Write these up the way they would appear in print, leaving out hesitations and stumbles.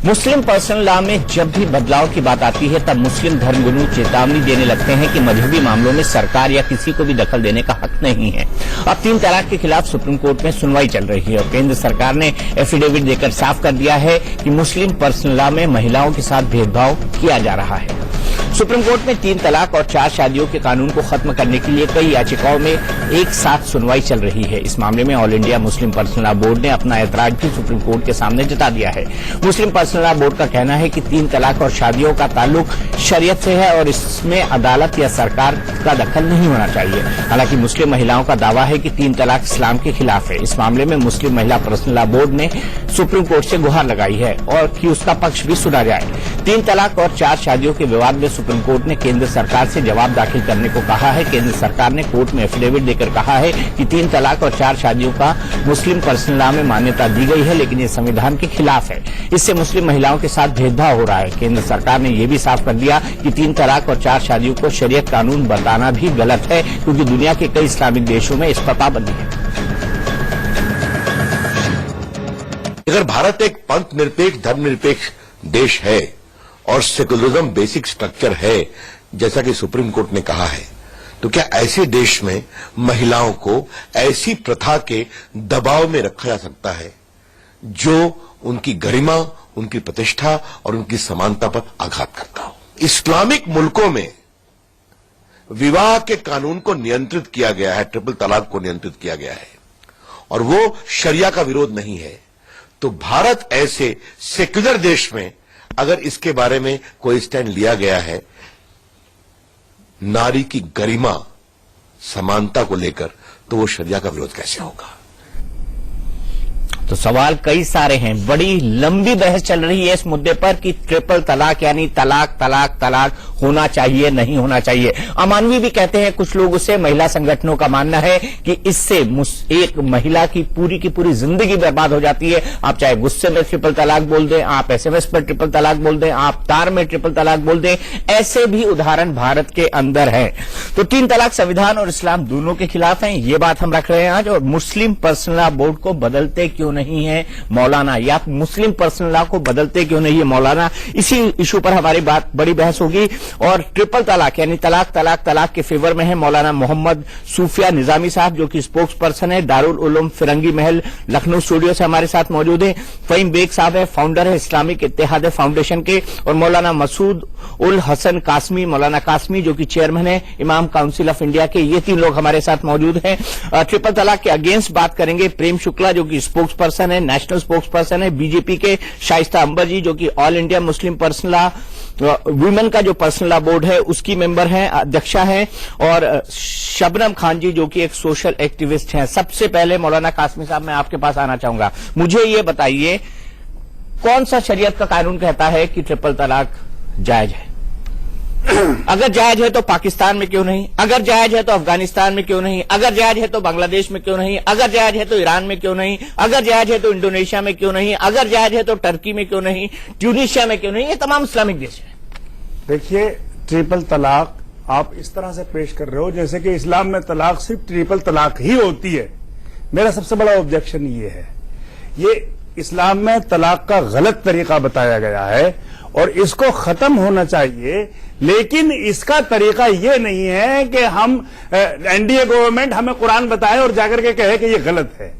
मुस्लिम personal law में जब भी बदलाव की बात आती है तब मुस्लिम धर्मगुरु चेतावनी देने लगते हैं कि मजहबी मामलों में सरकार या किसी को भी दखल देने का हक नहीं है। अब 3 तलाक के खिलाफ सुप्रीम कोर्ट में सुनवाई चल रही है और केंद्र सरकार ने एफिडेविट देकर साफ कर दिया है कि मुस्लिम पर्सनल लॉ में महिलाओं के साथ भेदभाव किया जा रहा है। सुप्रीम कोर्ट में 3 तलाक और 4 शादियों के कानून को खत्म करने के लिए कई याचिकाओं में एक साथ सुनवाई चल रही है। इस मामले में all India Muslim personal law board ने अपना ऐतराज भी सुप्रीम कोर्ट के सामने जता दिया है। मुस्लिम पर्सनल लॉ बोर्ड का कहना है कि 3 तलाक और शादियों का ताल्लुक शरीयत से है और इसमें अदालत या सरकार का दखल नहीं होना चाहिए। हालांकि मुस्लिम महिलाओं का दावा है कि 3 तलाक इस्लाम के खिलाफ है। इस मामले में मुस्लिम महिला पर्सनल लॉ बोर्ड ने सुप्रीम कोर्ट से गुहार लगाई है और कि उसका पक्ष भी सुना जाए। 3 तलाक और 4 शादियों के विवाद में सुप्रीम कोर्ट ने केंद्र सरकार से जवाब दाखिल करने को कहा है। केंद्र सरकार ने कोर्ट में एफिडेविट देकर कहा है कि 3 तलाक और 4 शादियों का मुस्लिम पर्सनल लॉ में मान्यता दी गई है, लेकिन ये संविधान के खिलाफ है। इससे मुस्लिम महिलाओं के साथ भेदभाव हो रहा है। केंद्र सरकार ने यह भी साफ कर दिया कि 3 तलाक और 4 शादियों को शरीयत कानून बताना भी गलत है, क्योंकि दुनिया के कई इस्लामिक देशों में इस पर पाबंदी है। अगर भारत एक पंथ निरपेक्ष धर्मनिरपेक्ष देश है और सेकुलरिज्म बेसिक स्ट्रक्चर है, जैसा कि सुप्रीम कोर्ट ने कहा है, तो क्या ऐसे देश में महिलाओं को ऐसी प्रथा के दबाव में रखा जा सकता है जो उनकी गरिमा, उनकी प्रतिष्ठा और उनकी समानता पर आघात करता हो? इस्लामिक मुल्कों में विवाह के कानून को नियंत्रित किया गया है, ट्रिपल तलाक को नियंत्रित किया गया है और वो शरिया का विरोध नहीं है। तो भारत ऐसे सेक्युलर देश में अगर इसके बारे में कोई स्टैंड लिया गया है नारी की गरिमा समानता को लेकर, तो वो शरिया का विरोध कैसे होगा? तो सवाल कई सारे हैं। बड़ी लंबी बहस चल रही है इस मुद्दे पर कि ट्रिपल तलाक यानी तलाक तलाक तलाक होना चाहिए नहीं होना चाहिए। अमानवी भी कहते हैं कुछ लोग उसे। महिला संगठनों का मानना है कि इससे एक महिला की पूरी जिंदगी बर्बाद हो जाती है। आप चाहे गुस्से में ट्रिपल तलाक बोल दें, आप एसएमएस पर ट्रिपल तलाक बोल दें, आप तार में ट्रिपल तलाक बोल दें, ऐसे भी उदाहरण भारत के अंदर है। तो 3 तलाक संविधान और इस्लाम दोनों के खिलाफ है, ये बात हम रख रहे हैं आज। और मुस्लिम पर्सनल लॉ बोर्ड को बदलते क्यों नहीं है मौलाना, या मुस्लिम पर्सनल लॉ को बदलते क्यों नहीं है मौलाना, इसी इशू पर हमारी बड़ी बहस होगी। और ट्रिपल तलाक यानी तलाक तलाक तलाक के फेवर में है मौलाना मोहम्मद सूफिया निजामी साहब, जो कि स्पोक्स पर्सन है दारुल उलूम फिरंगी महल लखनऊ स्टूडियो से हमारे साथ मौजूद है। फहीम बेग साहब है, फाउंडर है इस्लामिक इत्तेहाद फाउंडेशन के। और मौलाना मसूद उल हसन कासमी, मौलाना कासमी, जो कि चेयरमैन है इमाम काउंसिल ऑफ इंडिया के। ये 3 लोग हमारे साथ मौजूद हैं। ट्रिपल तलाक के अगेंस्ट बात करेंगे प्रेम शुक्ला, जो कि स्पोक्स पर्सन है, नेशनल स्पोक्स पर्सन है बीजेपी के। शाइस्ता अंबर जी, जो कि all India Muslim personal law women का जो पर्सनल लॉ बोर्ड है उसकी मेंबर हैं, अध्यक्षा हैं। और शबनम खान जी, जो कि एक सोशल एक्टिविस्ट हैं। सबसे पहले मौलाना कासमी साहब, मैं आपके पास आना चाहूंगा। मुझे ये बताइए, कौन सा शरीयत का कानून कहता है कि ट्रिपल तलाक जायज है? अगर जायज है तो पाकिस्तान में क्यों नहीं? अगर जायज है तो अफगानिस्तान में क्यों नहीं? अगर जायज है तो बांग्लादेश में क्यों नहीं? अगर जायज है तो ईरान में क्यों नहीं? अगर जायज है तो इंडोनेशिया में क्यों नहीं? अगर जायज है तो टर्की में क्यों नहीं? ट्यूनीशिया में क्यों नहीं? ये तमाम इस्लामिक देश है। देखिए, ट्रिपल तलाक आप इस तरह से पेश कर रहे हो जैसे कि इस्लाम में तलाक सिर्फ ट्रिपल तलाक ही होती है। मेरा सबसे बड़ा ऑब्जेक्शन ये है, ये इस्लाम में तलाक का गलत तरीका बताया गया है और इसको खत्म होना चाहिए। लेकिन इसका तरीका ये नहीं है कि हम एनडीए गवर्नमेंट हमें कुरान बताए और जाकर के कहे कि ये गलत है।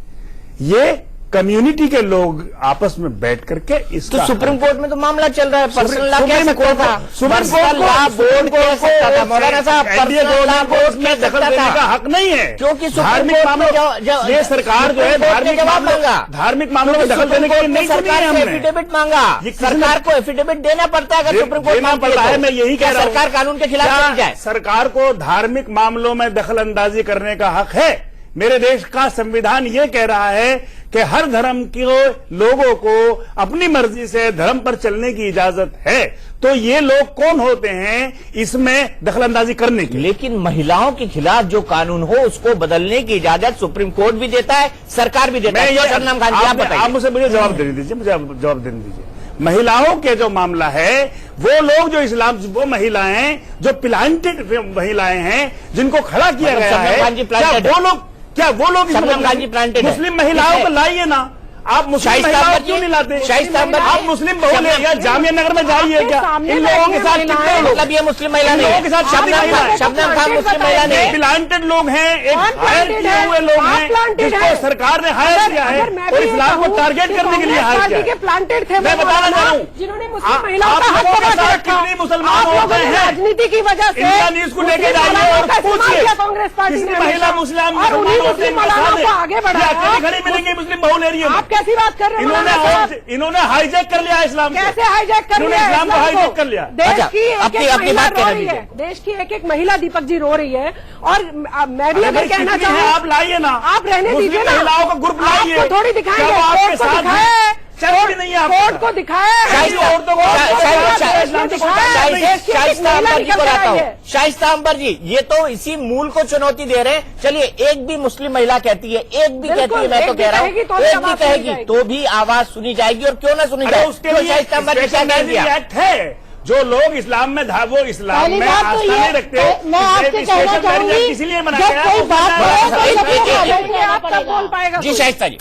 ये कम्युनिटी के लोग आपस में बैठ करके इसका तो सुप्रीम कोर्ट में तो मामला चल रहा है। पर्सनल लॉ कह सकता था, पर्सनल लॉ बोर्ड कह सकता था। मौलाना साहब, पर्सनल लॉ बोर्ड में दखल देने का हक नहीं है, क्योंकि धार्मिक मामलों ये सरकार जो है धार्मिक मामलों में दखल देने के लिए नहीं, सरकार ने एफिडेविट मांगा। सरकार को एफिडेविट देना पड़ता है अगर सुप्रीम कोर्ट देना पड़ता है। मैं यही कह रहा हूं, सरकार कानून के खिलाफ चली जाए। सरकार को धार्मिक मामलों में दखल अंदाजी करने का हक है। मेरे देश का संविधान ये कह रहा है कि हर धर्म के लोगों को अपनी मर्जी से धर्म पर चलने की इजाजत है। तो ये लोग कौन होते हैं इसमें दखलंदाजी करने की? लेकिन महिलाओं के खिलाफ जो कानून हो उसको बदलने की इजाजत सुप्रीम कोर्ट भी देता है, सरकार भी देता है। आप मुझे जवाब देने दीजिए, मुझे जवाब देने दीजिए। महिलाओं के जो मामला है, वो लोग जो इस्लाम, वो महिलाएं जो प्लांटेड महिलाएं हैं जिनको खड़ा किया गया है, क्या वो लोग मुस्लिम महिलाओं को लाइए ना। आप मुस्लिम महिलाओं क्यों नहीं लाते? आप मुस्लिम बहू ले या जामिया नगर में जाइए क्या? इन लोगों के साथ कितने लोग, मतलब ये मुस्लिम महिला नहीं, लोगों के साथ शबनम खान मुस्लिम महिला नहीं, प्लांटेड लोग हैं, एक हायर किए हुए लोग हैं जिसको सरकार ने हायर किया है और इस्लाम को टारगेट करने के लिए हायर किया है। प्लांटेड थे, मैं बताना चाह रहा हूँ, जिन्होंने मुस्लिम महिलाओं का हक दबा के रखा। कितने मुसलमान होते हैं राजनीति की वजह से इंडिया न्यूज को लेके जाइए और पूछिए कांग्रेस पार्टी कितनी ने महिला मुस्लिम और उन्हीं मुस्लिम महिलाओं को आगे बढ़ाया। खड़ी मिलेंगे मुस्लिम बहु ले रही है। आप कैसी बात कर रहे हैं? इन्होंने हाईजैक कर लिया इस्लाम को। कैसे हाईजैक कर लिया? इस्लाम को हाईजैक कर लिया। देश अच्छा, की एक अपनी महिला बात रो कहने रही है, दीजिए। देश की एक महिला दीपक जी रो रही है और मैं भी अगर कहना कितनी है चाहूँ, आप लाइए ना, आप रहने दीजिए मुस्लिम ना, महिलाओं का ग्रुप लाइए, आपको थोड़ी दिखाएंगे, क्या वो आपके कोर्ट को साथ दिखाया है, चल नहीं है कोर्ट को दिखाया है, शाइस्ता औरतों को बताता हूँ। शाइस्ता अंबर जी, ये तो इसी मूल को चुनौती दे रहे हैं। चलिए, एक भी मुस्लिम महिला कहती है, एक भी कहती है, मैं तो कह रहा हूँ, एक भी कहेगी तो भी आवाज सुनी जाएगी। और क्यों ना सुनी जाए? उसके लिए शाइस्ता अंबर जी क्या कह दिया? एक्ट है, जो लोग इस्लाम में वो इस्लाम में आस्था नहीं रखते, मैं आपसे कहना चाहूंगी, इसीलिए जब कोई बात आप कब बोल पाएगा? जी शाइस्ता जी।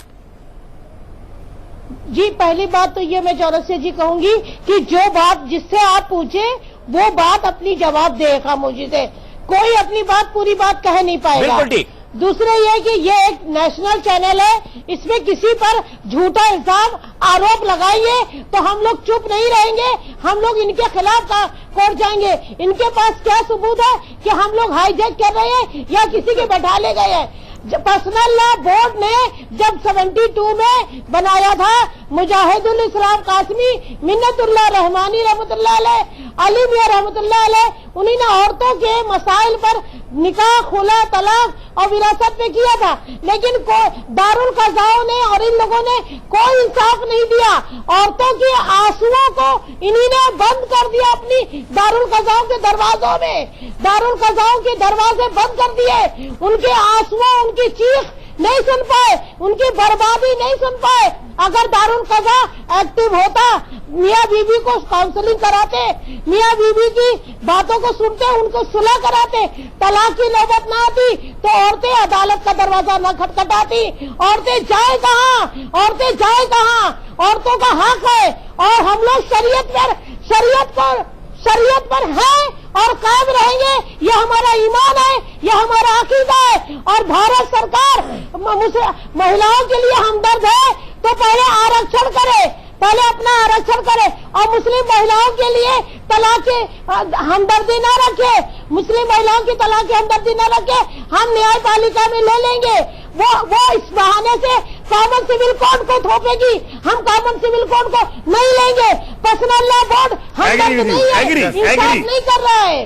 जी, पहली बात तो ये मैं चौरसिया जी कहूंगी कि जो बात जिससे आप पूछे वो बात अपनी जवाब दे खामोशी से। कोई अपनी बात पूरी बात कह नहीं पाएगा। बिल्कुल ठीक। दूसरा ये कि ये एक नेशनल चैनल है, इसमें किसी पर झूठा इल्जाम आरोप लगाएंगे तो हम लोग चुप नहीं रहेंगे, हम लोग इनके खिलाफ कोर्ट जाएंगे। इनके पास क्या सबूत है कि हम लोग हाईजैक कर रहे हैं या किसी के बैठा ले गए हैं? पर्सनल लॉ बोर्ड ने जब 72 में बनाया था, मुजाहिदुल इस्लाम कासमी, मिन्नतुल्लाह रहमानी रहमतुल्लाह अलैह, अली मियां रहमतुल्लाह अलैह, उन्हीं ने औरतों के मसाइल पर निकाह, खुला, तलाक और विरासत पे किया था। लेकिन दारुल कज़ाओं ने और इन लोगों ने कोई इंसाफ नहीं दिया। औरतों के आंसुओं को इन्हीं ने बंद कर दिया अपनी दारुल कज़ाओं के दरवाजों में। दारुल कज़ाओं के दरवाजे बंद कर दिए। उनके आंसुओं, उनकी चीख नहीं सुन पाए, उनकी बर्बादी नहीं सुन पाए। अगर दारुल कज़ा एक्टिव होता, मियाँ बीबी को काउंसलिंग कराते, मियाँ बीबी की बातों को सुनते, उनको सुलह कराते, तलाक की नौबत न आती, तो औरतें अदालत का दरवाजा न खटखटाती। औरतें जाए कहाँ? औरतें जाए कहाँ? औरतों का हक है और हम लोग शरीयत पर है और कायम रहेंगे। यह हमारा ईमान है, यह हमारा अकीदा है। और भारत सरकार महिलाओं के लिए हमदर्द है तो पहले आरक्षण करे, पहले अपना आरक्षण करे और मुस्लिम महिलाओं के लिए तलाक की हमदर्दी न रखे, मुस्लिम महिलाओं की तलाक की हमदर्दी न रखे। हम न्यायपालिका में ले लेंगे, वो इस बहाने से कॉमन सिविल कोड को थोपेगी। हम कॉमन सिविल कोड को नहीं लेंगे। पर्सनल लॉ बोर्ड हमदर्द नहीं है, इंसाफ नहीं कर रहा है,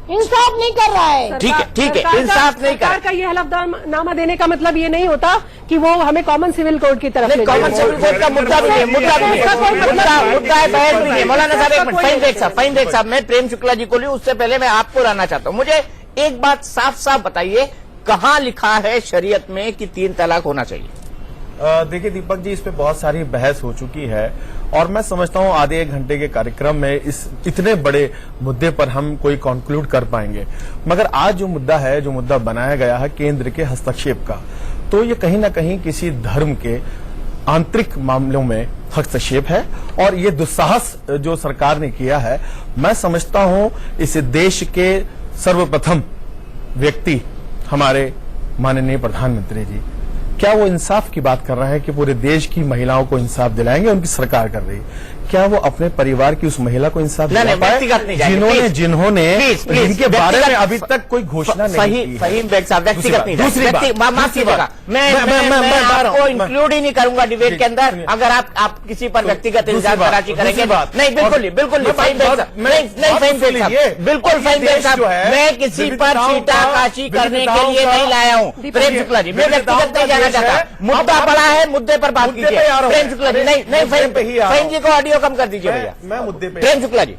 इंसाफ नहीं कर रहा है। ठीक है, इंसाफ नहीं कर। सरकार का ये हलफनामा देने का मतलब ये नहीं होता कि वो हमें कॉमन सिविल कोड की तरफ ले कॉमन सिविल कोड का मुद्दा भी नहीं, मुद्दा है, बहस भी नहीं है। मौलाना साहब एक मिनट, फाइन देख साहब, मैं प्रेम शुक्ला जी को लूं, उससे पहले मैं आपको रहना चाहता हूं। मुझे एक बात साफ साफ बताइए, कहां लिखा है शरीयत में कि 3 तलाक होना चाहिए? देखिए दीपक जी, इस पे बहुत सारी बहस हो चुकी है और मैं समझता हूं आधे 1 घंटे के कार्यक्रम में इस इतने बड़े मुद्दे पर हम कोई कंक्लूड कर पाएंगे। मगर आज जो मुद्दा है, जो मुद्दा बनाया गया है केंद्र के हस्तक्षेप का, तो ये कहीं ना कहीं किसी धर्म के आंतरिक मामलों में हस्तक्षेप है और ये दुस्साहस जो सरकार ने किया है, मैं समझता हूं इस देश के सर्वप्रथम व्यक्ति हमारे माननीय प्रधानमंत्री जी, क्या वो इंसाफ की बात कर रहे हैं कि पूरे देश की महिलाओं को इंसाफ दिलाएंगे? उनकी सरकार कर रही है, क्या वो अपने परिवार की उस महिला को इंसाफ दिला पाए जिन्होंने जिनके बारे में अभी तक कोई घोषणा नहीं की? फहीम बेग साहब, व्यक्तिगत नहीं, दूसरी बात, माफ कीजिएगा, मैं आपको इंक्लूड ही नहीं करूंगा डिबेट के अंदर अगर आप किसी पर व्यक्तिगत इल्जाम तराशी करेंगे। नहीं, बिल्कुल नहीं, फहीम बेग साहब, नहीं फहीम बेग साहब, बिल्कुल फहीम बेग साहब, मैं किसी पर छींटाकाशी करने के लिए नहीं लाया हूँ। प्रेम शुक्ला जी, मैं व्यक्तिगत नहीं जाना चाहता, मुद्दा बड़ा है, मुद्दे पर बात कीजिए। प्रेम शुक्ला जी, नहीं फहीम जी को ऑडियो कम कर दीजिए भैया। मैं मुद्दे पे, प्रेम शुक्ला जी,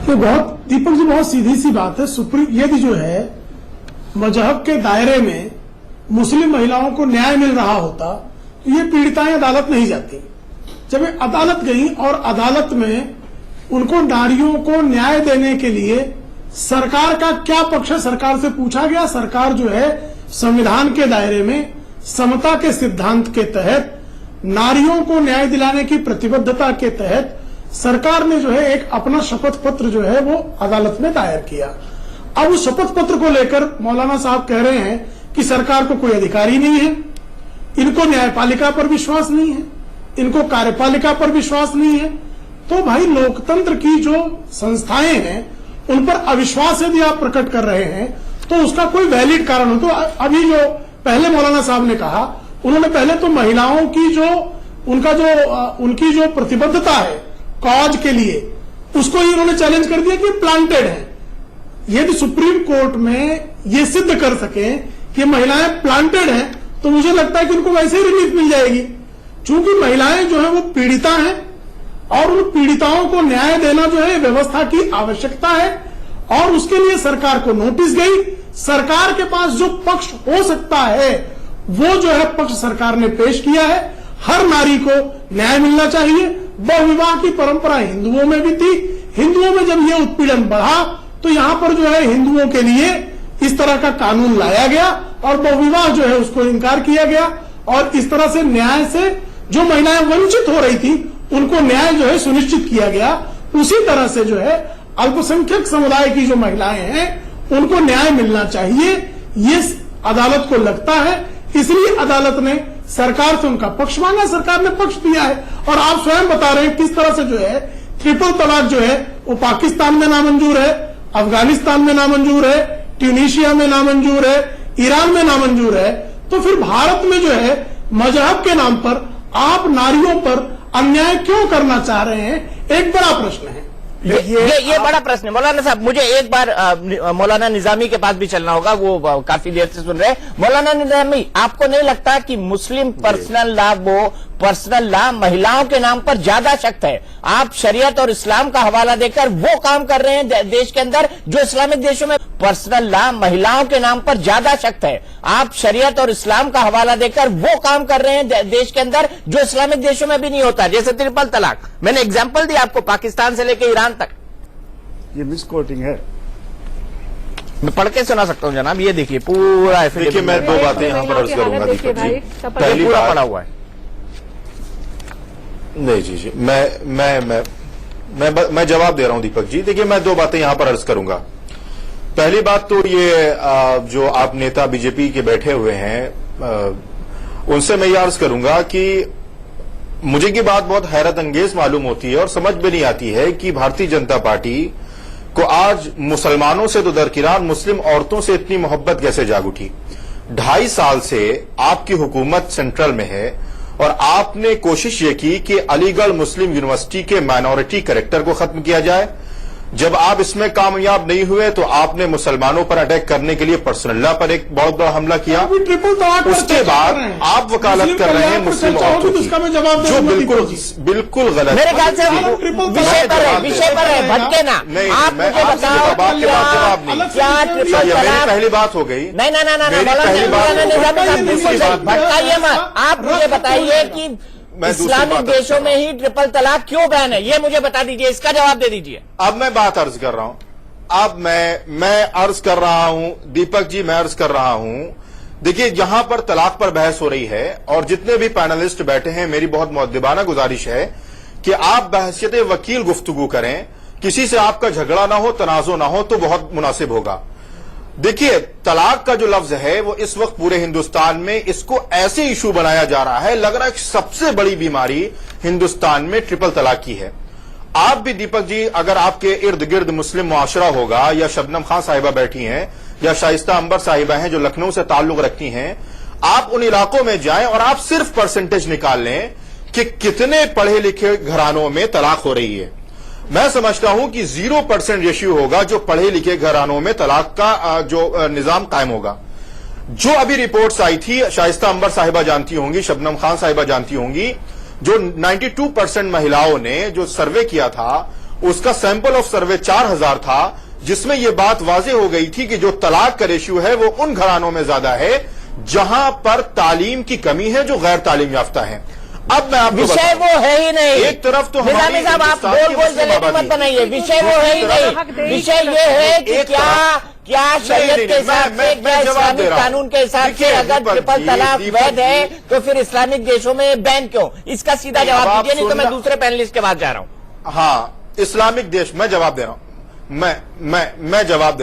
ये बहुत दीपक जी बहुत सीधी सी बात है। सुप्रीम यदि जो है मजहब के दायरे में मुस्लिम महिलाओं को न्याय मिल रहा होता तो ये पीड़िताएं अदालत नहीं जाती। जब ये अदालत गई और अदालत में उनको नारियों को न्याय देने के लिए सरकार का क्या पक्ष है, सरकार से पूछा गया। सरकार जो है संविधान के दायरे में समता के सिद्धांत के तहत नारियों को न्याय दिलाने की प्रतिबद्धता के तहत सरकार ने जो है एक अपना शपथ पत्र जो है वो अदालत में दायर किया। अब उस शपथ पत्र को लेकर मौलाना साहब कह रहे हैं कि सरकार को कोई अधिकारी नहीं है, इनको न्यायपालिका पर विश्वास नहीं है, इनको कार्यपालिका पर विश्वास नहीं है। तो भाई लोकतंत्र की जो संस्थाएं हैं उन पर अविश्वास यदि आप प्रकट कर रहे हैं तो उसका कोई वैलिड कारण हो। तो अभी जो पहले मौलाना साहब ने कहा, उन्होंने पहले तो महिलाओं की जो उनकी जो प्रतिबद्धता है कॉज के लिए, उसको ही उन्होंने चैलेंज कर दिया कि प्लांटेड है। यदि सुप्रीम कोर्ट में ये सिद्ध कर सके कि महिलाएं प्लांटेड हैं तो मुझे लगता है कि उनको वैसे ही रिलीफ मिल जाएगी। चूंकि महिलाएं जो है वो पीड़िता हैं और उन पीड़िताओं को न्याय देना जो है व्यवस्था की आवश्यकता है और उसके लिए सरकार को नोटिस गई। सरकार के पास जो पक्ष हो सकता है वो जो है पक्ष सरकार ने पेश किया है। हर नारी को न्याय मिलना चाहिए। बहुविवाह की परंपरा हिंदुओं में भी थी। हिंदुओं में जब ये उत्पीड़न बढ़ा तो यहां पर जो है हिंदुओं के लिए इस तरह का कानून लाया गया और बहुविवाह जो है उसको इनकार किया गया और इस तरह से न्याय से जो महिलाएं वंचित हो रही थी उनको न्याय जो है सुनिश्चित किया गया। उसी तरह से जो है अल्पसंख्यक समुदाय की जो महिलाएं हैं उनको न्याय मिलना चाहिए, ये अदालत को लगता है। इसलिए अदालत ने सरकार से उनका पक्ष मांगा, सरकार ने पक्ष दिया है। और आप स्वयं बता रहे हैं किस तरह से जो है ट्रिपल तलाक जो है वो पाकिस्तान में नामंजूर है, अफगानिस्तान में नामंजूर है, ट्यूनीशिया में नामंजूर है, ईरान में नामंजूर है। तो फिर भारत में जो है मजहब के नाम पर आप नारियों पर अन्याय क्यों करना चाह रहे हैं, एक बड़ा प्रश्न है। ये बड़ा प्रश्न है। मौलाना साहब, मुझे एक बार मौलाना निजामी के पास भी चलना होगा, वो काफी देर से सुन रहे हैं। मौलाना निजामी, आपको नहीं लगता कि मुस्लिम पर्सनल लॉ महिलाओं के नाम पर ज्यादा सख्त है? आप शरीयत और इस्लाम का हवाला देकर वो काम कर रहे हैं देश के अंदर जो इस्लामिक देशों में पर्सनल लॉ महिलाओं के नाम पर ज्यादा सख्त है। आप शरीयत और इस्लाम का हवाला देकर वो काम कर रहे हैं देश के अंदर जो इस्लामिक देशों में भी नहीं होता, जैसे ट्रिपल तलाक। मैंने एग्जाम्पल दिया आपको, पाकिस्तान से लेकर ईरान तक। ये मिसकोटिंग है। मैं पढ़ के सुना सकता हूँ जनाब, ये देखिए पूरा। देखिए मैं दो बातें यहाँ पर अर्ज करूंगा दीपक जी। पहली पूरा पढ़ा हुआ है। नहीं जी, मैं जवाब दे रहा हूं दीपक जी। देखिए मैं दो बातें यहां पर अर्ज करूंगा। पहली बात तो ये जो आप नेता बीजेपी के बैठे हुए हैं उनसे मैं ये अर्ज करूंगा कि मुझे की बात बहुत हैरत अंगेज मालूम होती है और समझ में नहीं आती है कि भारतीय जनता पार्टी को आज मुसलमानों से तो दरकिरार मुस्लिम औरतों से इतनी मोहब्बत कैसे जाग उठी। 2.5 साल से आपकी हुकूमत सेंट्रल में है और आपने कोशिश ये की कि अलीगढ़ मुस्लिम यूनिवर्सिटी के माइनॉरिटी कैरेक्टर को खत्म किया जाए। जब आप इसमें कामयाब नहीं हुए तो आपने मुसलमानों पर अटैक करने के लिए पर्सनल लॉ पर एक बहुत बड़ा हमला किया। उसके बाद आप वकालत कर रहे हैं मुस्लिम औरतों की, जो बिल्कुल गलत। मेरे ख्याल से विषय पर है, भटके ना। आप मुझे बताओ क्या ट्रिपल तलाक पहली बात हो गई? नहीं, भटकाइए मत। आप मुझे बताइए कि इस्लामिक देशों में ही ट्रिपल तलाक क्यों बैन है, ये मुझे बता दीजिए, इसका जवाब दे दीजिए। अब मैं बात अर्ज कर रहा हूं। अब मैं अर्ज कर रहा हूं दीपक जी, मैं अर्ज कर रहा हूं। देखिए यहां पर तलाक पर बहस हो रही है और जितने भी पैनलिस्ट बैठे हैं मेरी बहुत मुअद्दिबाना गुजारिश है कि आप बहसियत वकील गुफ्तगू करें, किसी से आपका झगड़ा ना हो, तनाजो ना हो तो बहुत मुनासिब होगा। देखिए तलाक का जो लफ्ज है वो इस वक्त पूरे हिंदुस्तान में इसको ऐसे इशू बनाया जा रहा है, लग रहा है सबसे बड़ी बीमारी हिंदुस्तान में ट्रिपल तलाक की है। आप भी दीपक जी, अगर आपके इर्द गिर्द मुस्लिम मुआशरा होगा या शबनम खान साहिबा बैठी हैं या शाइस्ता अंबर साहिबा हैं जो लखनऊ से ताल्लुक रखती हैं, आप उन इलाकों में जाएं और आप सिर्फ परसेंटेज निकाल लें कि कितने पढ़े लिखे घरानों में तलाक हो रही है। मैं समझता हूं कि 0% रेशियो होगा जो पढ़े लिखे घरानों में तलाक का जो निजाम कायम होगा। जो अभी रिपोर्ट्स आई थी, शाइस्ता अंबर साहिबा जानती होंगी, शबनम खान साहिबा जानती होंगी, जो 92% महिलाओं ने जो सर्वे किया था उसका सैंपल ऑफ सर्वे 4000 था, जिसमें यह बात वाजे हो गई थी कि जो तलाक का रेशियो है वो उन घरानों में ज्यादा है जहां पर तालीम की कमी है, जो गैर तालीम याफ्ता है। अब मैं आपको विषय वो है ही नहीं। एक तरफ तो निजामी साहब आप बोल जलेबी मत बनाइए, विषय वो है ही नहीं। विषय ये है कि क्या शरीयत के हिसाब से, क्या इस्लामिक कानून के हिसाब से अगर ट्रिपल तलाक वैध है तो फिर इस्लामिक देशों में बैन क्यों? इसका सीधा जवाब दीजिए, नहीं तो मैं दूसरे पैनलिस्ट के पास जा रहा हूं। हाँ, इस्लामिक देश, मैं जवाब दे रहा हूं, मैं जवाब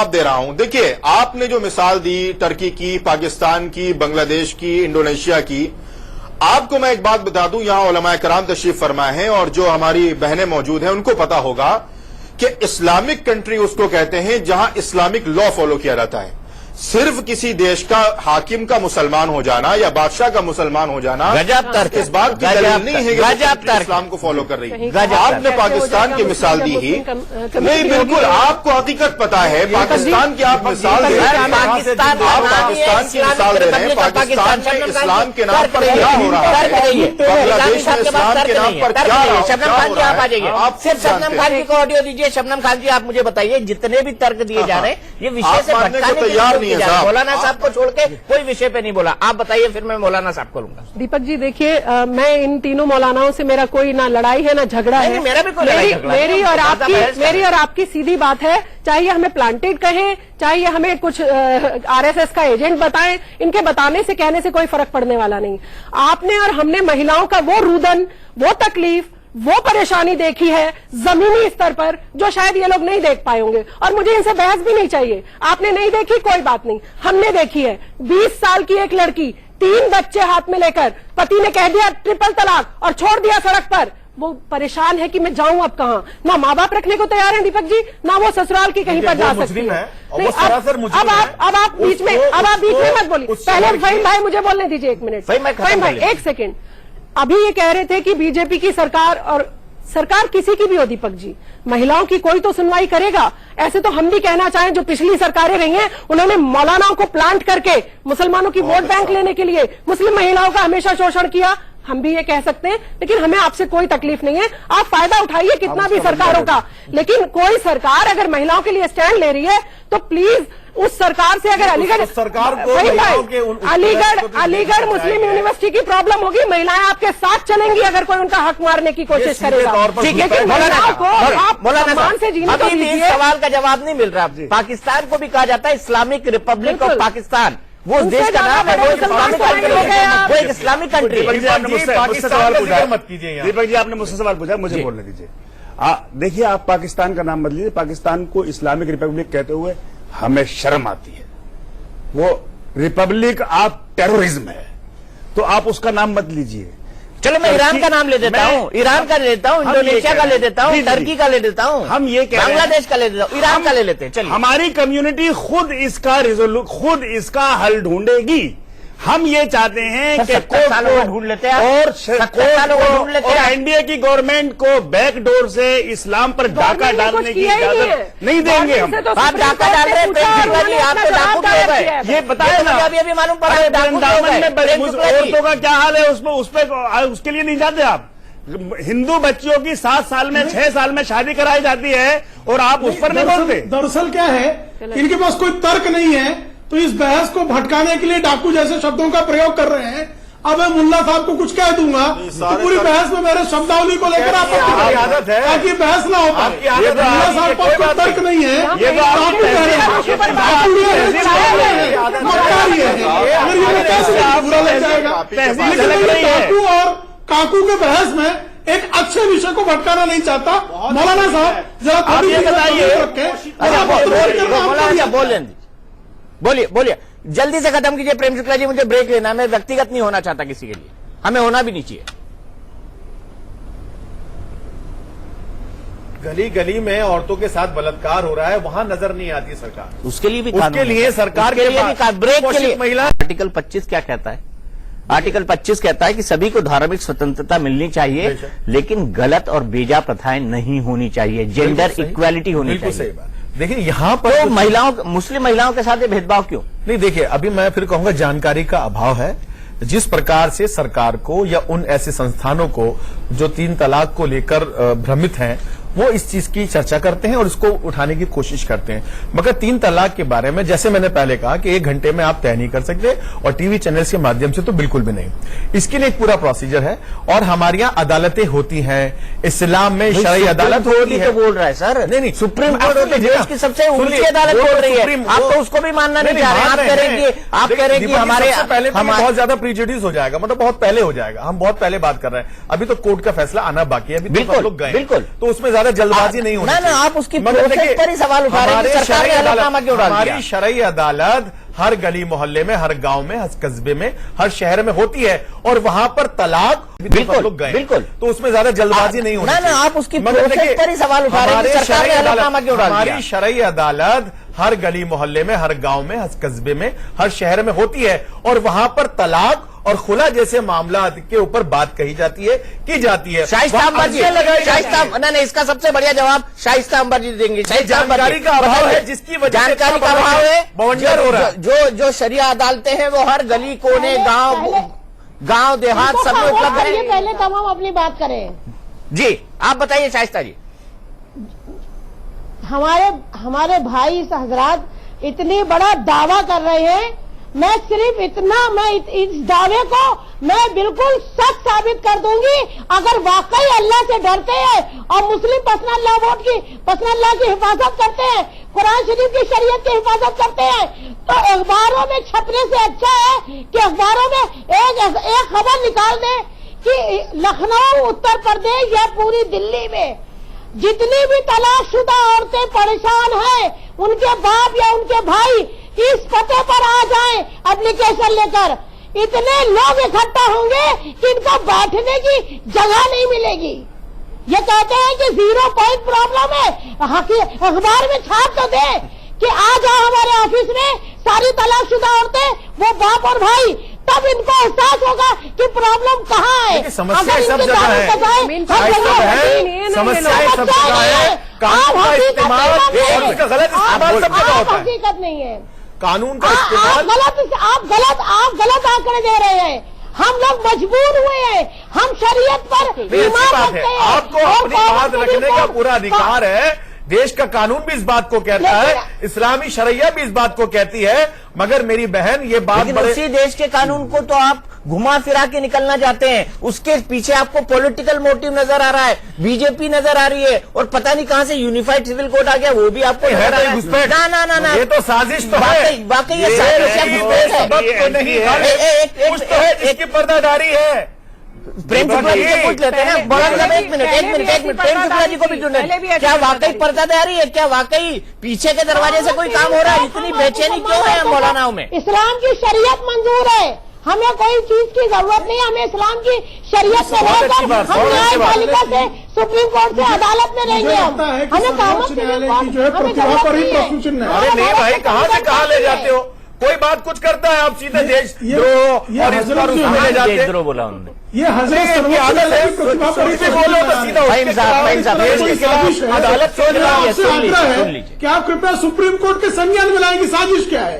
दे रहा हूं। देखिए, आपने जो मिसाल दी टर्की की, पाकिस्तान की, बांग्लादेश की, इंडोनेशिया की, आपको मैं एक बात बता दूं, यहां उलमाए कराम तशरीफ फरमाए हैं और जो हमारी बहनें मौजूद हैं उनको पता होगा कि इस्लामिक कंट्री उसको कहते हैं जहां इस्लामिक लॉ फॉलो किया जाता है। सिर्फ किसी देश का हाकिम का मुसलमान हो जाना या बादशाह का मुसलमान हो जाना गजब तर्क, इस बात की दलील नहीं है कि गजब तर्क, इस्लाम को फॉलो कर रही है। गजब आपने पाकिस्तान की मिसाल दी ही नहीं, बिल्कुल आपको हकीकत पता है। पाकिस्तान की आप मिसाल दे रहे हैं, पाकिस्तान आप पाकिस्तान की मिसाल दे रहे हैं। पाकिस्तान में इस्लाम के नाम पर क्या हो रहा है, बांग्लादेश में इस्लाम के नाम पर क्या हो रहा आप आ जाइए, है, आप सिर्फ शबनम खान जी को ऑडियो दीजिए। शबनम खान जी, आप मुझे बताइए, जितने भी तर्क दिए जा रहे हैं ये विषय से भटकाने के लिए मौलाना साहब को छोड़ के कोई विषय पे नहीं बोला। आप बताइए, फिर मैं मौलाना साहब को लूंगा। दीपक जी देखिए, मैं इन तीनों मौलानाओं से मेरा कोई ना लड़ाई है ना झगड़ा है। मेरा भी कोई लड़ाई झगड़ा मेरी और आपकी सीधी बात है। चाहे हमें प्लांटेड कहें, चाहे हमें कुछ आरएसएस का एजेंट बताएं, इनके बताने से कहने से कोई फर्क पड़ने वाला नहीं। आपने और हमने महिलाओं का वो रुदन, वो तकलीफ, वो परेशानी देखी है जमीनी स्तर पर, जो शायद ये लोग नहीं देख पाए होंगे। और मुझे इनसे बहस भी नहीं चाहिए। आपने नहीं देखी, कोई बात नहीं, हमने देखी है। 20 साल की एक लड़की 3 बच्चे हाथ में लेकर, पति ने कह दिया ट्रिपल तलाक और छोड़ दिया सड़क पर। वो परेशान है कि मैं जाऊं अब कहां। ना माँ बाप रखने को तैयार है दीपक जी, ना वो ससुराल की कहीं पर जा सकती है। अब आप बीच में मत बोलिए। पहले फहीम भाई मुझे बोलने दीजिए 1 मिनट। फहीम भाई 1 सेकेंड। अभी ये कह रहे थे कि बीजेपी की सरकार, और सरकार किसी की भी हो दीपक जी, महिलाओं की कोई तो सुनवाई करेगा। ऐसे तो हम भी कहना चाहें, जो पिछली सरकारें रही हैं उन्होंने मौलानाओं को प्लांट करके मुसलमानों की वोट बैंक लेने के लिए मुस्लिम महिलाओं का हमेशा शोषण किया। हम भी ये कह सकते हैं, लेकिन हमें आपसे कोई तकलीफ नहीं है। आप फायदा उठाइए कितना भी सरकारों का, लेकिन कोई सरकार अगर महिलाओं के लिए स्टैंड ले रही है तो प्लीज उस सरकार से, अगर अलीगढ़ सरकार को अलीगढ़ मुस्लिम यूनिवर्सिटी की प्रॉब्लम होगी, महिलाएं आपके साथ चलेंगी अगर कोई उनका हक मारने की कोशिश करेगा। लेकिन महिलाओं को आप सम्मान से जीने को दीजिए। सवाल का जवाब नहीं मिल रहा। पाकिस्तान को भी कहा जाता है इस्लामिक रिपब्लिक ऑफ पाकिस्तान, वो देश का नाम है, वो इस्लामिक कंट्री है, वो एक इस्लामिक कंट्री है। दीपक जी आपने मुझसे सवाल पूछा, मुझे बोलने दीजिए। देखिए, आप पाकिस्तान का नाम मत लीजिए। पाकिस्तान को इस्लामिक रिपब्लिक कहते हुए हमें शर्म आती है। वो रिपब्लिक ऑफ टेररिज्म है, तो आप उसका नाम मत लीजिए। चलो मैं ईरान का नाम ले देता हूँ, ईरान का ले लेता हूँ, इंडोनेशिया का ले देता हूँ, टर्की का ले देता हूँ, हम ये कह रहे हैं, बांग्लादेश का ले देता हूँ, ईरान का ले लेते हैं। चलिए, हमारी कम्युनिटी खुद इसका हल ढूंढेगी। हम ये चाहते हैं कि कोर्ट को ढूंढ लेते हैं और एनडीए की गवर्नमेंट को बैकडोर से इस्लाम पर डाका डालने की इजाजत नहीं देंगे। हम आप डाका डाल रहे हैं, आप तो डाकू हो गए। ये बताए ना, अभी मालूम पड़ा है औरतों का क्या हाल है, उसके लिए नहीं जाते आप। हिंदू बच्चियों की 7 साल में 6 साल में शादी कराई जाती है और आप उस पर नहीं बोलते। दरअसल क्या है, इनके पास कोई तर्क नहीं है, तो इस बहस को भटकाने के लिए डाकू जैसे शब्दों का प्रयोग कर रहे हैं। अब मैं मुल्ला साहब को कुछ कह दूंगा तो पूरी बहस में मेरे शब्दावली को लेकर आप आदत है, ताकि बहस ना हो पाए। मुल्ला साहब को कोई तर्क नहीं है, ये तो आप डाकू कह रहे हैं। डाकू और काकू के बहस में एक अच्छे विषय को भटकाना नहीं चाहता। मौलाना साहब जरा थोड़ी बताइए, बोलिए जल्दी से खत्म कीजिए। प्रेम शुक्ला जी, मुझे ब्रेक लेना है, मैं व्यक्तिगत नहीं होना चाहता किसी के लिए, हमें होना भी नहीं चाहिए। गली गली में औरतों के साथ बलात्कार हो रहा है, वहां नजर नहीं आती सरकार। उसके लिए भी सरकार के लिए ब्रेक के लिए महिला। आर्टिकल 25 क्या कहता है? आर्टिकल 25 कहता है कि सभी को धार्मिक स्वतंत्रता मिलनी चाहिए, लेकिन गलत और बेजा प्रथाएं नहीं होनी चाहिए, जेंडर इक्वालिटी होनी चाहिए। देखिए, यहाँ पर तो महिलाओं, मुस्लिम महिलाओं के साथ ये भेदभाव क्यों? नहीं, देखिए, अभी मैं फिर कहूंगा जानकारी का अभाव है। जिस प्रकार से सरकार को या उन ऐसे संस्थानों को जो 3 तलाक को लेकर भ्रमित हैं, वो इस चीज की चर्चा करते हैं और इसको उठाने की कोशिश करते हैं। मगर 3 तलाक के बारे में जैसे मैंने पहले कहा कि 1 घंटे में आप तय नहीं कर सकते, और टीवी चैनल्स के माध्यम से तो बिल्कुल भी नहीं। इसके लिए एक पूरा प्रोसीजर है, और हमारे यहाँ अदालतें होती हैं, इस्लाम में शरई अदालत होती है। तो बोल रहा है सर, नहीं, सुप्रीम कोर्ट होती है, देश की सबसे ऊंची अदालत बोल रही है, आप तो उसको भी मानना नहीं चाह रहे। आप कह रहे हैं कि हमारे पहले बहुत ज्यादा प्रीजुडिस हो जाएगा, मतलब बहुत पहले हो जाएगा। हम बहुत पहले बात कर रहे हैं, अभी तो कोर्ट का फैसला आना बाकी है, अभी बिल्कुल, लोग गए, बिल्कुल, तो उसमें ज्यादा जल्दबाजी नहीं होनी चाहिए। आप उसकी प्रोसेस पर ही सवाल उठा रहे हैं, सरकार ने हलफनामा क्यों डाल दिया? हमारी शरई अदालत हर गली मोहल्ले में, हर गांव में, हर कस्बे में, हर शहर में होती है, और वहां पर तलाक बिल्कुल, लोग गए, बिल्कुल, तो उसमें ज्यादा जल्दबाजी नहीं होनी चाहिए। आप उसकी प्रोसेस पर ही सवाल उठा रहे हैं, सरकार ने हलफनामा क्यों डाल दिया? हमारी शरई अदालत हर गली मोहल्ले में, हर गांव में, हर कस्बे में, हर शहर में होती है, और वहां पर तलाक और खुला जैसे मामला के ऊपर बात कही जाती है, की जाती है। शाइस्ता अंबर जी, नहीं, इसका सबसे बढ़िया जवाब शाइस्ता अंबर जी देंगे। जानकारी का अभाव है, जिसकी वजह से जानकारी का अभाव है, बवंडर हो रहा है। जो शरिया अदालतें हैं वो हर गली कोने, गांव देहात सब में उपलब्ध है। पहले तमाम अपनी बात करें जी, आप बताइए शाइस्ता जी। हमारे भाई हजरात इतनी बड़ा दावा कर रहे हैं, मैं सिर्फ इतना, मैं इस दावे को मैं बिल्कुल सच साबित कर दूंगी। अगर वाकई अल्लाह से डरते हैं और मुस्लिम पर्सनल लॉ की हिफाजत करते हैं, कुरान शरीफ की शरीयत की हिफाजत करते हैं, तो अखबारों में छपने से अच्छा है कि अखबारों में एक खबर निकाल दें कि लखनऊ, उत्तर प्रदेश या पूरी दिल्ली में जितनी भी तलाकशुदा औरतें परेशान हैं, उनके बाप या उनके भाई इस पते पर आ जाएं एप्लीकेशन लेकर। इतने लोग इकट्ठा होंगे कि इनको बैठने की जगह नहीं मिलेगी। ये कहते हैं कि 0 पॉइंट प्रॉब्लम है, अखबार में छाप तो दे कि आ जाओ हमारे ऑफिस में सारी तलाकशुदा औरतें, वो बाप और भाई, तब इनको एहसास होगा कि प्रॉब्लम कहाँ है। समस्या सब जगह है, समस्या सब जगह है, कानून का इस्तेमाल उसका गलत इस्तेमाल सब जगह होता है। हकीकत नहीं है कानून का इस्तेमाल। आप गलत आंकड़े दे रहे हैं। हम लोग मजबूर हुए हैं, हम शरीयत पर ईमान रखते हैं। आपको अपनी बात रखने का पूरा अधिकार है, देश का कानून भी इस बात को कहता है, इस्लामी शरिया भी इस बात को कहती है। मगर मेरी बहन, ये बात उसी देश के कानून को तो आप घुमा फिरा के निकलना चाहते हैं, उसके पीछे आपको पॉलिटिकल मोटिव नजर आ रहा है, बीजेपी नजर आ रही है, और पता नहीं कहां से यूनिफाइड सिविल कोड आ गया, वो भी आपको नजर आ रहा है। ना, ये तो साजिश तो है, वाकई ये साजिश है, इसकी पर्दादारी है। प्रेम शुक्ला जी से पूछ लेते हैं, एक मिनट प्रेम शुक्ला जी को भी सुन लेते। क्या वाकई पर्दादारी है? क्या वाकई पीछे के दरवाजे से कोई काम हो रहा है? इतनी बेचैनी क्यों है मौलानाओं में? इस्लाम की शरीयत मंजूर है, हमें कोई चीज की जरूरत नहीं, हमें इस्लाम की शरीयत में रहकर हम न्यायपालिका से, सुप्रीम कोर्ट से, अदालत में रहेंगे। हमें अरे नहीं भाई, कहाँ से कहाँ ले जाते हो? कोई बात कुछ करता है, आप सीधे देश द्रोह और इस पर उसमें ले जाते हैं। द्रोह बोला उन्होंने, ये हजरत की आदत है, बोलो तो सीधा अदालत सुन लीजिए। क्या आप कृपया सुप्रीम कोर्ट के संज्ञान में लाएंगे साजिश क्या है?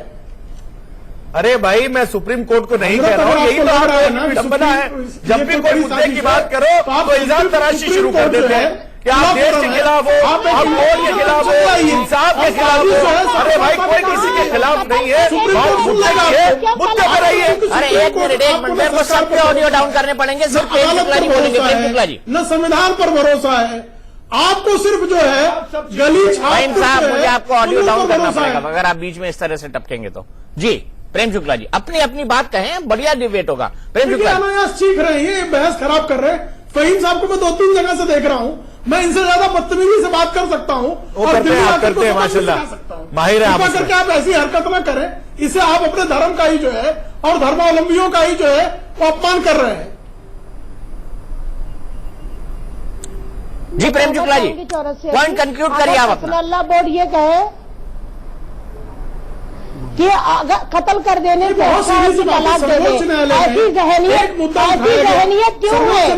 अरे भाई, मैं सुप्रीम कोर्ट को नहीं कह रहा हूँ, यही तो विडंबना है। जब भी कोई मुद्दे की बात करो तो इल्जाम तराशी शुरू कर देते हैं कि आप देश के खिलाफ हो, आप कोर्ट के खिलाफ हो, इंसाफ के खिलाफ हो। अरे भाई, कोई किसी के खिलाफ नहीं है, मुद्दे पर रहिए। अरे एक मिनट मेरे को सबके ऑडियो डाउन करने पड़ेंगे, सिर्फ प्रेम शुक्ला जी बोलेंगे। प्रेम शुक्ला जी, न संविधान पर भरोसा है आपको, सिर्फ जो है गली साहब, मुझे आपको ऑडियो डाउन करना पड़ेगा अगर आप बीच में इस तरह से टपकेंगे तो। जी प्रेम शुक्ला जी, अपनी अपनी बात कहें, बढ़िया डिबेट होगा। प्रेम शुक्ला सीख रहे हैं, ये बहस खराब कर रहे हैं। फहीम साहब को मैं 2-3 जगह से देख रहा हूँ, मैं इनसे ज्यादा बदतमीजी से बात कर सकता हूँ और दिल्ली आकर को माशाल्लाह माहिर है। कृपा करके आप ऐसी हरकत न करें, इसे आप अपने धर्म का ही जो है और धर्मावलंबियों का ही जो है वो अपमान कर रहे हैं। जी प्रेम शुक्ला जी, पॉइंट कंक्लूड करिए आप अपना। अल्लाह बोर्ड ये कहे कि अगर कत्ल कर देने से तलाक दे दे, ऐसी जहनियत क्यों है? एक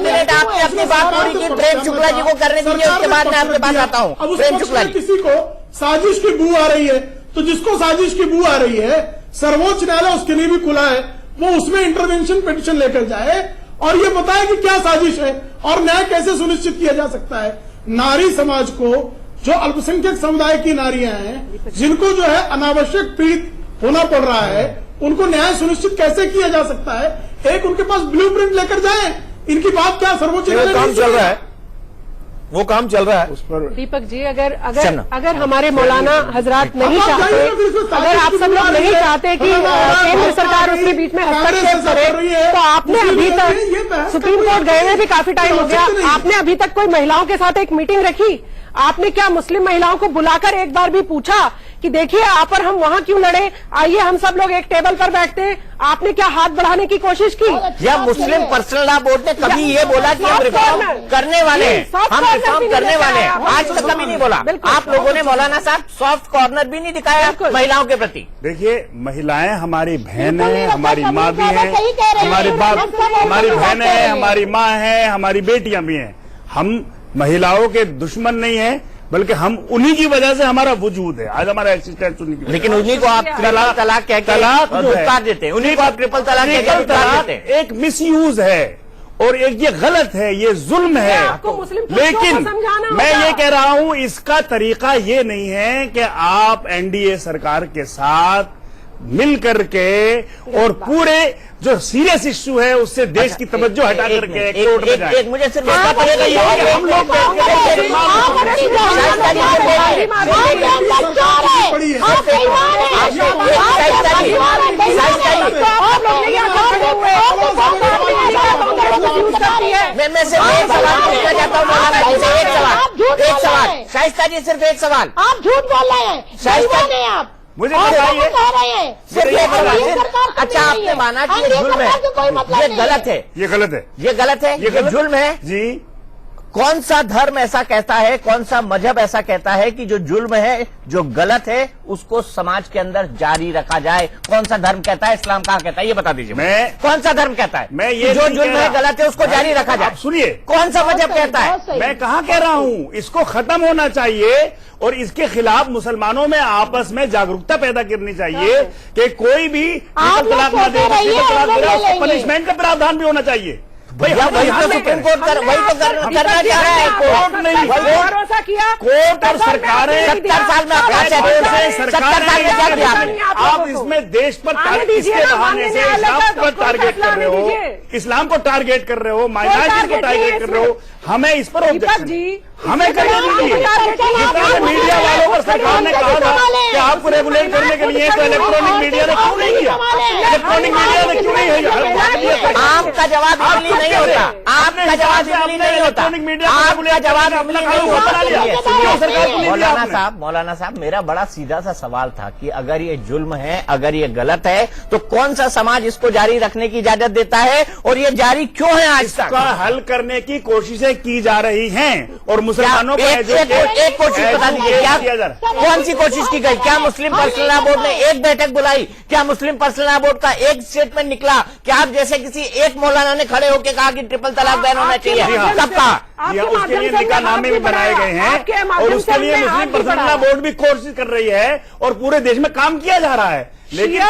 मिनट, आपने अपनी बात पूरी की, प्रेम शुक्ला जी को करने दीजिए, उसके बाद मैं आपके पास आता हूँ। प्रेम शुक्ला जी, किसी को साजिश की बू आ रही है, तो जिसको साजिश की बू आ रही है, सर्वोच्च न्यायालय उसके लिए भी खुला है, वो उसमें इंटरवेंशन पिटीशन लेकर जाए और ये बताएं कि क्या साजिश है और न्याय कैसे सुनिश्चित किया जा सकता है। नारी समाज को, जो अल्पसंख्यक समुदाय की नारियां हैं, जिनको जो है अनावश्यक पीड़ित होना पड़ रहा है, उनको न्याय सुनिश्चित कैसे किया जा सकता है, एक उनके पास ब्लूप्रिंट लेकर जाएं। इनकी बात क्या सर्वोच्च न्यायालय काम चल रहा है, वो काम चल रहा है उस पर दीपक जी, अगर हमारे मौलाना हजरात नहीं चाहते, अगर आप सब लोग नहीं चाहते कि केंद्र सरकार उसके बीच में हस्तक्षेप करे, तो आपने अभी तक सुप्रीम कोर्ट गए हुए भी काफी टाइम हो गया, आपने अभी तक कोई महिलाओं के साथ एक मीटिंग रखी? आपने क्या मुस्लिम महिलाओं को बुलाकर एक बार भी पूछा कि देखिए आप और हम वहां क्यों लड़े, आइए हम सब लोग एक टेबल पर बैठते हैं? आपने क्या हाथ बढ़ाने की कोशिश की? या मुस्लिम पर्सनल लॉ बोर्ड ने कभी ये बोला कि हम रिफॉर्म करने वाले हैं, हम रिफॉर्म करने वाले हैं? आज तक कभी नहीं बोला। आप लोगों ने मौलाना साहब सॉफ्ट कॉर्नर भी नहीं दिखाया महिलाओं के प्रति। देखिए, महिलाएं हमारी बहन है, हमारी माँ भी है, हमारे बाप, हमारी बहन है, हमारी माँ है, हमारी बेटियां भी हैं। हम महिलाओं के दुश्मन नहीं है, बल्कि हम उन्हीं की वजह से हमारा वजूद है, आज हमारा एक्सिस्टेंस उन्हीं की। लेकिन उन्हीं को आप ट्रिपल तलाक कह के धुतकार देते हैं, उन्हीं को आप ट्रिपल तलाक कह के धुतकार देते हैं। एक मिसयूज है और एक ये गलत है, ये जुल्म है। लेकिन मैं ये कह रहा हूं, इसका तरीका ये नहीं है कि आप एनडीए सरकार के साथ मिल करके और पूरे जो सीरियस इश्यू है उससे देश की तवज्जो हटा करके कोर्ट में जाए। मुझे सिर्फ इसका पता नहीं है कि हम लोग मैं सिर्फ एक सवाल पूछना चाहता हूँ मौलाना जी से, एक सवाल शाइस्ता जी, सिर्फ एक सवाल। आप झूठ बोल रहे हैं, शाइस्ता नहीं आप, मुझे बताइए, कह रहे हैं सिर्फ एक सवाल। अच्छा, आपने माना कि ये जुल्म है, ये गलत है, ये गलत है, ये गलत है, ये जुल्म है जी। कौन सा धर्म ऐसा कहता है, कौन सा मजहब ऐसा कहता है कि जो जुल्म है, जो गलत है, उसको समाज के अंदर जारी रखा जाए? कौन सा धर्म कहता है? इस्लाम कहाँ कहता है? ये बता दीजिए। कौन सा धर्म कहता है मैं ये जो जुल्म है, गलत है, उसको जारी रखा जाए? सुनिए, कौन सा मजहब कहता है? मैं कहाँ कह रहा हूँ, इसको खत्म होना चाहिए और इसके खिलाफ मुसलमानों में आपस में जागरूकता पैदा करनी चाहिए कि कोई भी ट्रिपल तलाक न दे, पनिशमेंट का प्रावधान भी होना चाहिए। भैया वही तो सुप्रीम कोर्ट वही तो करना चाह रहा है। कोर्ट नहीं, भरोसा किया, कोर्ट और सरकारें 70 साल में आप आप इसमें देश पर इसके बहाने से इस्लाम पर टारगेट कर रहे हो, इस्लाम को टारगेट कर रहे हो, माइनॉरिटी को टारगेट कर रहे हो। हमें इस पर ऑब्जेक्शन है, हमें करने दीजिए। मीडिया वालों पर सरकार ने कहा था कि आपको रेगुलेट करने के लिए, तो इलेक्ट्रॉनिक मीडिया ने क्यों नहीं किया? इलेक्ट्रॉनिक मीडिया ने क्यों नहीं? आपका जवाब इसलिए नहीं होता, आपका जवाब इसलिए नहीं होता, आपका जवाब इसलिए नहीं होता। मौलाना साहब, मेरा बड़ा सीधा सा सवाल था कि अगर ये जुल्म है, अगर ये गलत है, तो कौन सा समाज इसको जारी रखने की इजाजत देता है और ये जारी क्यों है आज तक? इसका हल करने की कोशिशें की जा रही हैं और मुसलमानों को एक कोशिश बता दीजिए, क्या कौन सी कोशिश की गई? क्या मुस्लिम पर्सनल लॉ बोर्ड ने एक बैठक बुलाई? क्या मुस्लिम पर्सनल लॉ बोर्ड का एक स्टेटमेंट निकला? क्या आप जैसे किसी एक मौलाना ने खड़े होकर कहा कि ट्रिपल तलाक बैन होना चाहिए? कब कहा? उसके लिए निकाहनामे भी बनाए गए हैं और उसके लिए मुस्लिम पर्सनल लॉ बोर्ड भी कोशिश कर रही है और पूरे देश में काम किया जा रहा है। लेकिन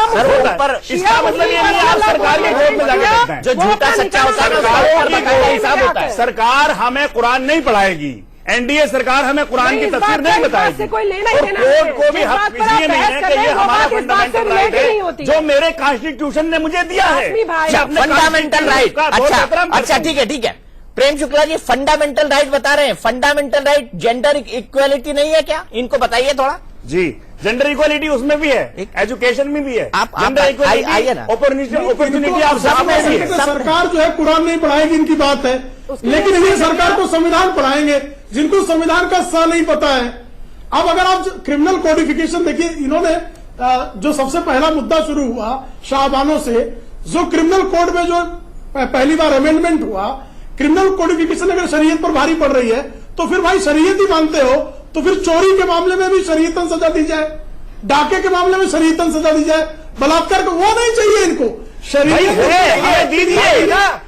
इसका मतलब ये नहीं आप सरकार के कोर्ट में जाके देखते हैं, जो झूठा सच्चा होता है। सरकार हमें कुरान नहीं पढ़ाएगी, एनडीए सरकार हमें कुरान की तफसीर नहीं बताएगी और कोर्ट को भी हक इसलिए नहीं है कि ये हमारा फंडामेंटल राइट है जो मेरे कॉन्स्टिट्यूशन ने मुझे दिया है, फंडामेंटल राइट। अच्छा ठीक है, प्रेम शुक्ला जी फंडामेंटल राइट बता रहे हैं, फंडामेंटल राइट जेंडर इक्वेलिटी नहीं है क्या? इनको बताइए थोड़ा। जी, जेंडर इक्वालिटी उसमें भी है, एजुकेशन में भी है, जेंडर इक्वालिटी, अपॉर्चुनिटी आप सब में भी है। सरकार जो है कुरान नहीं पढ़ाएगी, इनकी बात है, लेकिन ये सरकार को संविधान पढ़ाएंगे जिनको संविधान का स नहीं पता है। अब अगर आप क्रिमिनल कोडिफिकेशन देखिए, इन्होंने जो सबसे पहला मुद्दा शुरू हुआ शाहबानों से, जो क्रिमिनल कोड में जो पहली बार अमेंडमेंट हुआ, क्रिमिनल कोडिफिकेशन अगर शरीयत पर भारी पड़ रही है तो फिर भाई शरीयत ही मानते हो तो फिर चोरी के मामले में भी शरीयतन सजा दी जाए, डाके के मामले में शरीयतन सजा दी जाए, बलात्कार को वो नहीं चाहिए इनको, शरीयत दीजिए।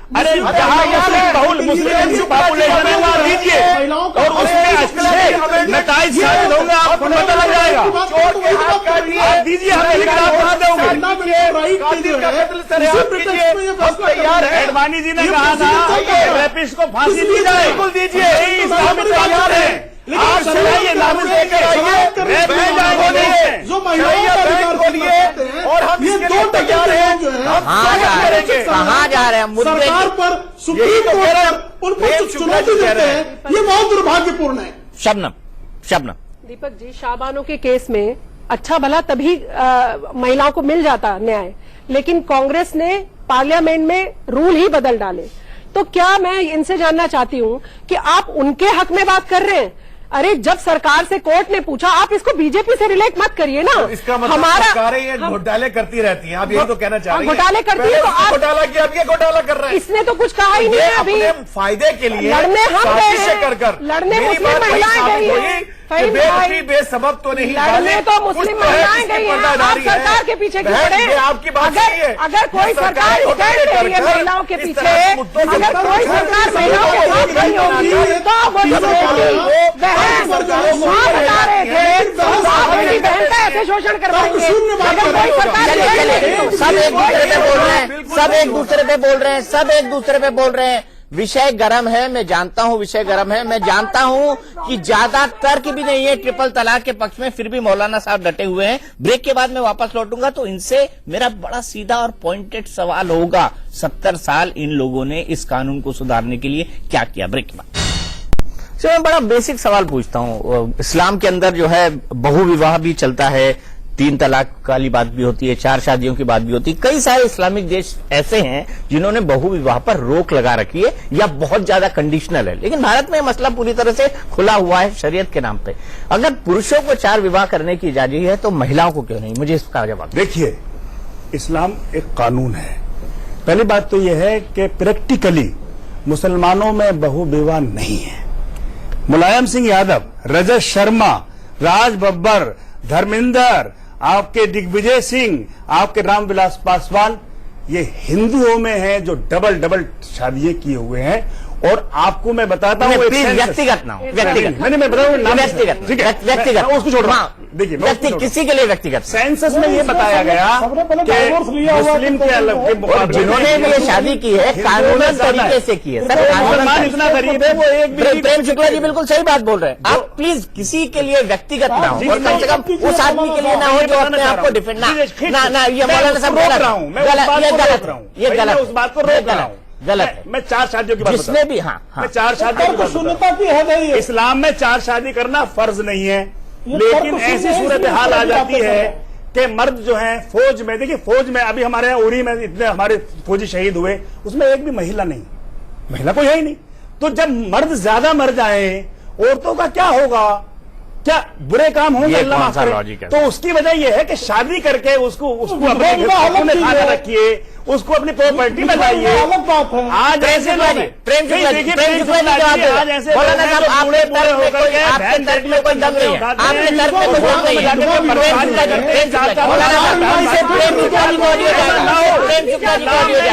अरे जहाँ मुस्लिम बहुल मुस्लिम पॉपुलेशन है वहाँ दीजिए और उसमें अच्छे नताइज साबित होंगे, आपको पता लग जाएगा। आप दीजिए, हमें लेकिन आप कहाँ दोगे? एडवाणी जी ने कहा था रेपिस्ट को फांसी दी जाए, बिल्कुल दीजिए, इस्लामिक तैयार है। आप सुनाइए, नाम लेकर आइए, रेप नहीं जाएंगे जो महिलाओं को लिए और हम ये दो तैयार हैं जो है कहाँ जा रहे हैं मुद्दे सरकार पर, सुप्रीम कोर्ट पर, उन पर चुनौती देते हैं, ये बहुत दुर्भाग्यपूर्ण है। शबनम दीपक जी, शाहबानो के केस में अच्छा भला तभी महिलाओं को मिल जाता न्याय, लेकिन कांग्रेस ने पार्लियामेंट में रूल ही बदल डाले। तो क्या मैं इनसे जानना चाहती हूं कि आप उनके हक में बात कर रहे हैं? अरे जब सरकार से कोर्ट ने पूछा, आप इसको बीजेपी से रिलेट मत करिए ना। तो इसका मतलब सरकारें ये घोटाले करती रहती हैं, आप यही तो कहना चाह रही हैं। घोटाले करती है तो आप घोटाला किया, अब ये घोटाला कर रहे हैं। इसने तो कुछ कहा ही नहीं है अभी। अपने फायदे के लिए लड़ने हम गए हैं, कर लड़ने मुस्लिम महिलाएं गई हैं। बेसबब तो नहीं, लड़ने तो मुस्लिम महिलाएं गई हैं। आप सरकार के पीछे क्यों खड़े हैं? आपकी बात सही है। अगर कोई सरकार स्टैंड ले रही है महिलाओं के पीछे, अगर कोई सरकार महिलाओं के साथ नहीं होगी तो वो बहन वहाँ बता रहे थे आप मेरी बहन का ऐसे शोषण करवाएंगे। अगर कोई सरकार सब एक दूसरे पे बोल रहे हैं, सब एक दूसरे पे बोल रहे हैं, सब एक दूसरे पे बोल रहे हैं। विषय गर्म है, मैं जानता हूं विषय गर्म है, मैं जानता हूं कि ज्यादा तर्क भी नहीं है ट्रिपल तलाक के पक्ष में, फिर भी मौलाना साहब डटे हुए हैं। ब्रेक के बाद मैं वापस लौटूंगा तो इनसे मेरा बड़ा सीधा और पॉइंटेड सवाल होगा, 70 साल इन लोगों ने इस कानून को सुधारने के लिए क्या किया? ब्रेक के बाद तो मैं बड़ा बेसिक सवाल पूछता हूं। इस्लाम के अंदर जो है बहु विवाह भी चलता है, 3 तलाक वाली बात भी होती है, 4 शादियों की बात भी होती है। कई सारे इस्लामिक देश ऐसे हैं जिन्होंने बहु विवाह पर रोक लगा रखी है या बहुत ज्यादा कंडीशनल है, लेकिन भारत में मसला पूरी तरह से खुला हुआ है शरीयत के नाम पे। अगर पुरुषों को 4 विवाह करने की इजाजत है तो महिलाओं को क्यों नहीं? मुझे इसका जवाब देखिए, इस्लाम एक कानून है। पहली बात तो यह है कि प्रैक्टिकली मुसलमानों में बहु विवाह नहीं है। मुलायम सिंह यादव, रजत शर्मा, राज बब्बर, धर्मेंद्र, आपके दिग्विजय सिंह, आपके रामविलास पासवान, ये हिंदुओं में हैं जो डबल शादियां किए हुए हैं। और आपको मैं बताता हूँ, व्यक्तिगत ना हो, व्यक्तिगत मैं बताऊँ, व्यक्तिगत उसको छोड़ो। देखिए, किसी के लिए व्यक्तिगत सेंसस में ये बताया गया कि मुस्लिम के अलग जिन्होंने भी ये शादी की है कानूनन तरीके से की है। सर, इतना गरीब है वो एक भी। प्रेम शुक्ला जी बिल्कुल सही बात बोल रहे हैं। आप प्लीज किसी के लिए व्यक्तिगत ना हो और कम से कम उस आदमी के लिए ना हो जो अपने आप को डिफेंड ना ये मौलाना साहब रोक रहा हूँ, ये गलत, उस बात को रोक रहा हूँ, गलत है। मैं 4 शादियों की बात जिसने भी मैं 4 शादियों की बात शून्यता की हद है ये। इस्लाम में 4 शादी करना फर्ज नहीं है, लेकिन ऐसी सूरत हाल आ जाती है कि मर्द जो है फौज में, देखिए फौज में अभी हमारे यहाँ उरी में इतने हमारे फौजी शहीद हुए, उसमें एक भी महिला नहीं, महिला कोई है ही नहीं। तो जब मर्द ज्यादा मर जाए औरतों का क्या होगा? क्या बुरे काम होंगे? अल्लाह माफ करे। तो उसकी वजह यह है कि शादी करके उसको अपने घर में खाना रखिए, उसको अपनी प्रॉपर्टी में लाइए। अलग बात है। आज ऐसे लोग आज ऐसे आपने तर्क में कोई दम नहीं है, आपने तर्क में कोई दम नहीं है।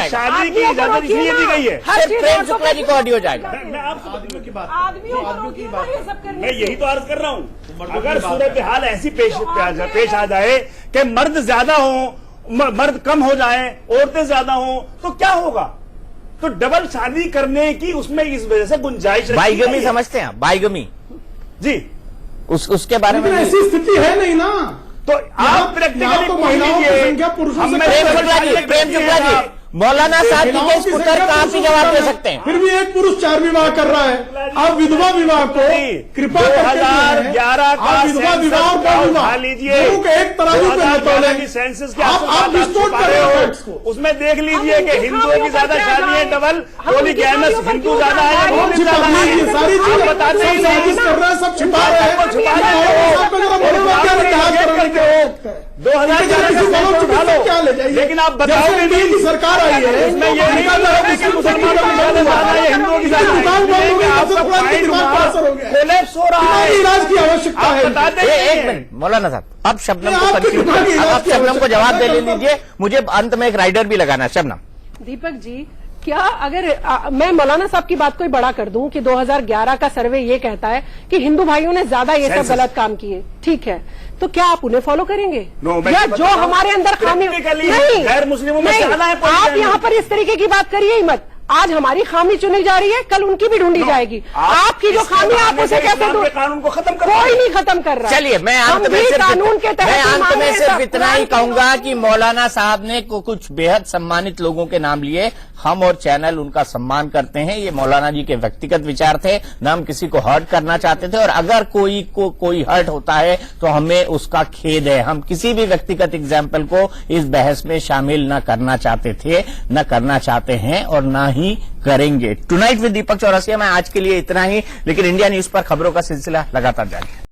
शादी की इजाजत इसलिए दी गई है। प्रेम शुक्ला जी को ऑडियो जाएगा। मैं आपसे आदमियों की बात, आदमियों की बात, मैं यही तो अर्ज कर रहा हूँ। अगर सूरत हाल ऐसी पेश आ जाए कि मर्द ज्यादा हो, मर्द कम हो जाए, औरतें ज्यादा हो, तो क्या होगा? तो डबल शादी करने की उसमें इस वजह से गुंजाइश। बाइगमी समझते हैं? बाइगमी जी, उसके बारे में ऐसी स्थिति है नहीं ना। तो आप प्रैक्टिकली तो महिलाओं की संख्या पुरुषों से प्रेम शुक्ला जी मौलाना साहब की इस उत्तर का आप ही जवाब दे सकते हैं। फिर भी एक पुरुष 4 विवाह कर रहा है। आप विधवा विवाह को कृपा 2011 का विधवा विवाह उठा लीजिए, एक तरह सेंसस आप डिस्टोर्ट कर रहे हो। उसमें देख लीजिए कि हिंदुओं की ज्यादा शादी है, डबल पॉलीगैमस हिंदू ज्यादा है, सारी चीजें बताते हैं, सब छिपा रहे हैं। 2011 लेकिन आप बताओ की सरकार आई है, इसमें ये नहीं है कि मुसलमानों की ज्यादा है, हिंदुओं की ज्यादा कोलैप्स हो रहा है। इलाज की आवश्यकता है। बताते एक मिनट मौलाना साहब, अब शबनम को जवाब दे लीजिए। मुझे अंत में एक राइडर भी लगाना है। शबनम, दीपक जी क्या अगर मैं मौलाना साहब की बात कोई बड़ा कर दूं कि 2011 का सर्वे ये कहता है कि हिंदू भाइयों ने ज्यादा ये सब गलत काम किए, ठीक है, तो क्या आप उन्हें फॉलो करेंगे? या जो हमारे अंदर खामी नहीं, गैर मुस्लिमों में ज्यादा है, आप यहाँ पर इस तरीके की बात करिए ही मत। आज हमारी खामी चुनी जा रही है, कल उनकी भी ढूंढी जाएगी। आपकी जो खामी आप उसे कैसे दूर, कानून को खत्म कर, कोई नहीं खत्म कर रहा है। चलिए, मैं अंत में कानून के तहत सिर्फ इतना ही कहूंगा कि मौलाना साहब ने कुछ बेहद सम्मानित लोगों के नाम लिए, हम और चैनल उनका सम्मान करते हैं। ये मौलाना जी के व्यक्तिगत विचार थे, न हम किसी को हर्ट करना चाहते थे, और अगर कोई हर्ट होता है तो हमें उसका खेद है। हम किसी भी व्यक्तिगत एग्जाम्पल को इस बहस में शामिल न करना चाहते थे, न करना चाहते हैं और न ही करेंगे। टुनाइट विद दीपक चौरसिया में आज के लिए इतना ही, लेकिन इंडिया न्यूज पर खबरों का सिलसिला लगातार जारी है।